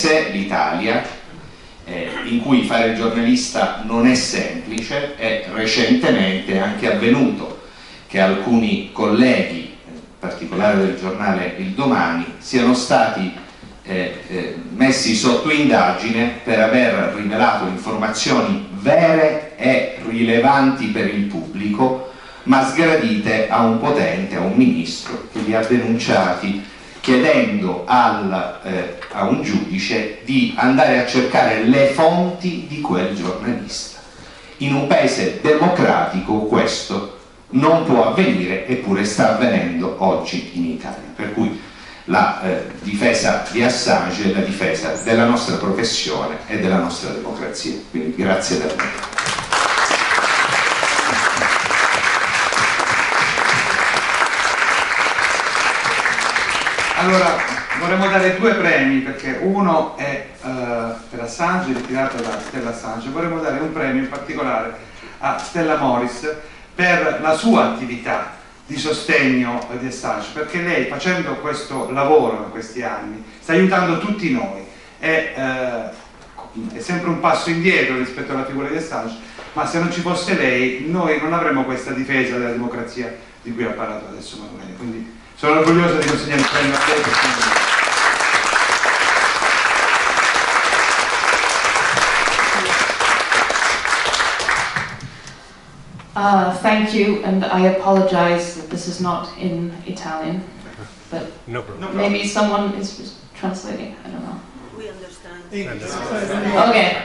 l'Italia, in cui fare il giornalista non è semplice, e recentemente è anche avvenuto che alcuni colleghi, in particolare del giornale Il Domani, siano stati messi sotto indagine per aver rivelato informazioni vere e rilevanti per il pubblico, ma sgradite a un potente, a un ministro che li ha denunciati, chiedendo a un giudice di andare a cercare le fonti di quel giornalista. In un paese democratico questo non può avvenire, eppure sta avvenendo oggi in Italia. Per cui la difesa di Assange è la difesa della nostra professione e della nostra democrazia. Quindi grazie davvero. Allora, vorremmo dare due premi, perché uno è per Assange, ritirato da Stella Assange. Vorremmo dare un premio in particolare a Stella Morris per la sua attività di sostegno di Assange, perché lei, facendo questo lavoro in questi anni, sta aiutando tutti noi. È sempre un passo indietro rispetto alla figura di Assange, ma se non ci fosse lei noi non avremmo questa difesa della democrazia di cui ha parlato adesso Manuele. Quindi sono orgoglioso di consegnare il premio a lei. Thank you, and I apologize that this is not in Italian, but No problem. maybe someone is translating, I don't know. We understand. Okay.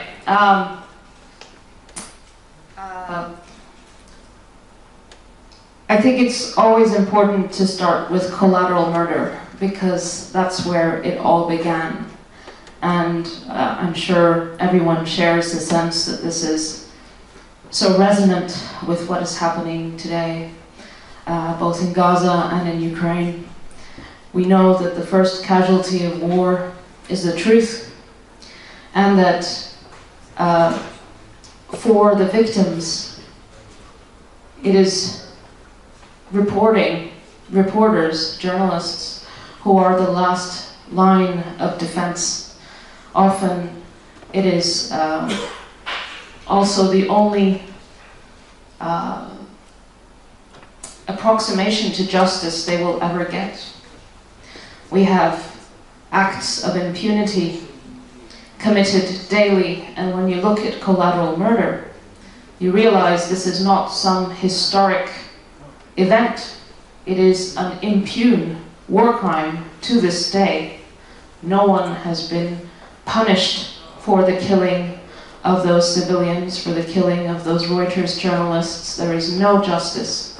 I think it's always important to start with collateral murder, because that's where it all began. And I'm sure everyone shares the sense that this is so resonant with what is happening today, both in Gaza and in Ukraine. We know that the first casualty of war is the truth, and that for the victims, it is reporters, journalists, who are the last line of defense. Often it is also the only approximation to justice they will ever get. We have acts of impunity committed daily, and when you look at collateral murder, you realize this is not some historic event. It is an impune war crime to this day. No one has been punished for the killing of those civilians, for the killing of those Reuters journalists. There is no justice.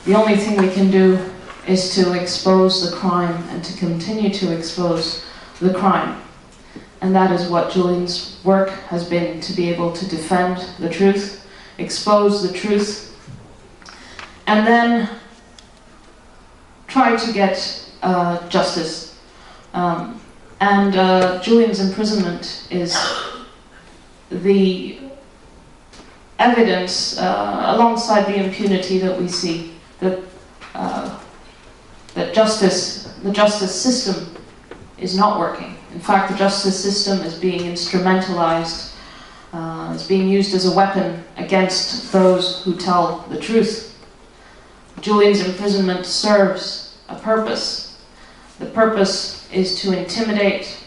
The only thing we can do is to expose the crime and to continue to expose the crime. And that is what Julian's work has been, to be able to defend the truth, expose the truth, and then try to get justice. Julian's imprisonment is the evidence, alongside the impunity that we see, that the justice system is not working. In fact, the justice system is being instrumentalized, is being used as a weapon against those who tell the truth. Julian's imprisonment serves a purpose. The purpose is to intimidate,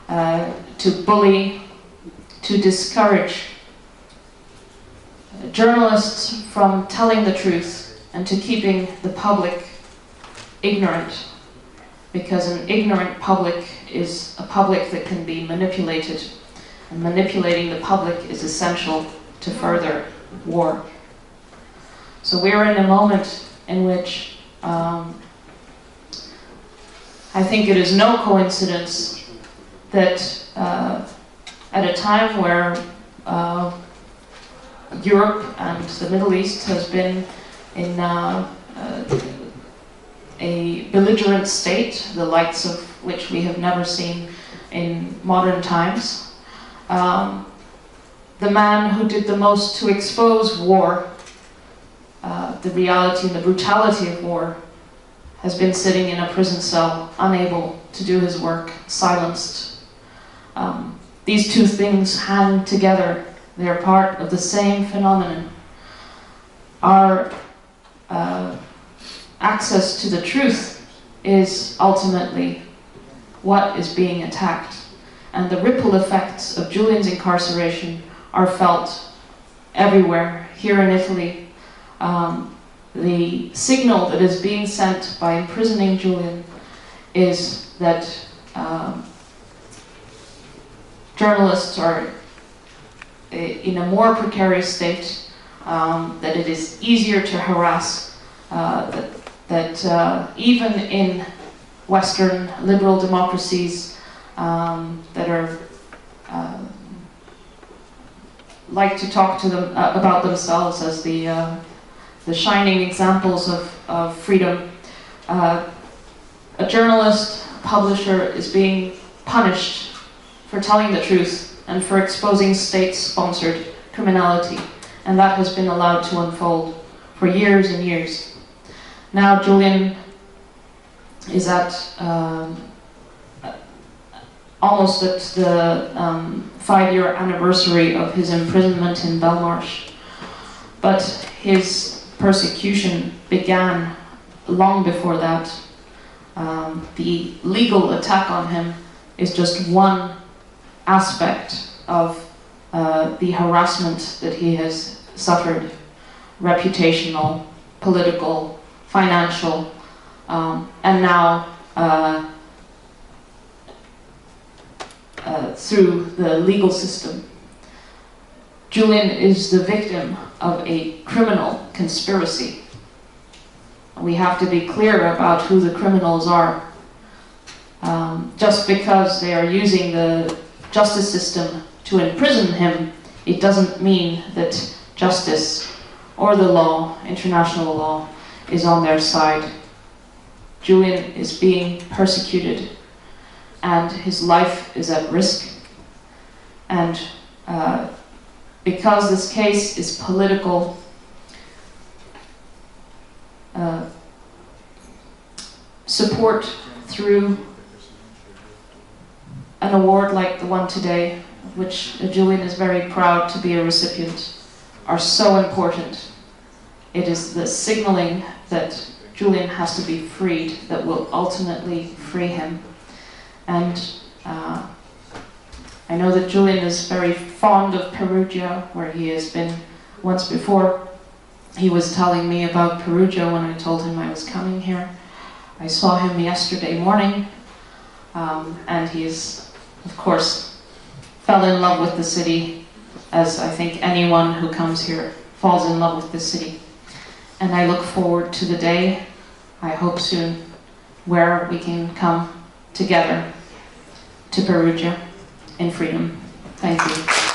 to bully, to discourage journalists from telling the truth, and to keeping the public ignorant, because an ignorant public is a public that can be manipulated, and manipulating the public is essential to further war. So we're in a moment in which I think it is no coincidence that at a time where Europe and the Middle East has been in a belligerent state, the likes of which we have never seen in modern times, the man who did the most to expose war, the reality and the brutality of war, has been sitting in a prison cell, unable to do his work, silenced. These two things hang together. They are part of the same phenomenon. Our access to the truth is ultimately what is being attacked. And the ripple effects of Julian's incarceration are felt everywhere, here in Italy. The signal that is being sent by imprisoning Julian is that journalists are in a more precarious state, that it is easier to harass, that even in Western liberal democracies that are like to talk to them about themselves as the shining examples of freedom. A journalist, publisher is being punished for telling the truth and for exposing state-sponsored criminality, and that has been allowed to unfold for years and years. Now Julian is at almost at the 5-year anniversary of his imprisonment in Belmarsh, but his persecution began long before that. The legal attack on him is just one aspect of the harassment that he has suffered, reputational, political, financial, and now through the legal system. Julian is the victim of a criminal conspiracy. We have to be clear about who the criminals are. Just because they are using the justice system to imprison him, it doesn't mean that justice or the law, international law, is on their side. Julian is being persecuted and his life is at risk. And because this case is political, support through an award like the one today, which Julian is very proud to be a recipient, are so important. It is the signaling that Julian has to be freed that will ultimately free him. And I know that Julian is very fond of Perugia, where he has been once before. He was telling me about Perugia when I told him I was coming here. I saw him yesterday morning, and he's, of course, fell in love with the city, as I think anyone who comes here falls in love with the city. And I look forward to the day, I hope soon, where we can come together to Perugia in freedom. Thank you.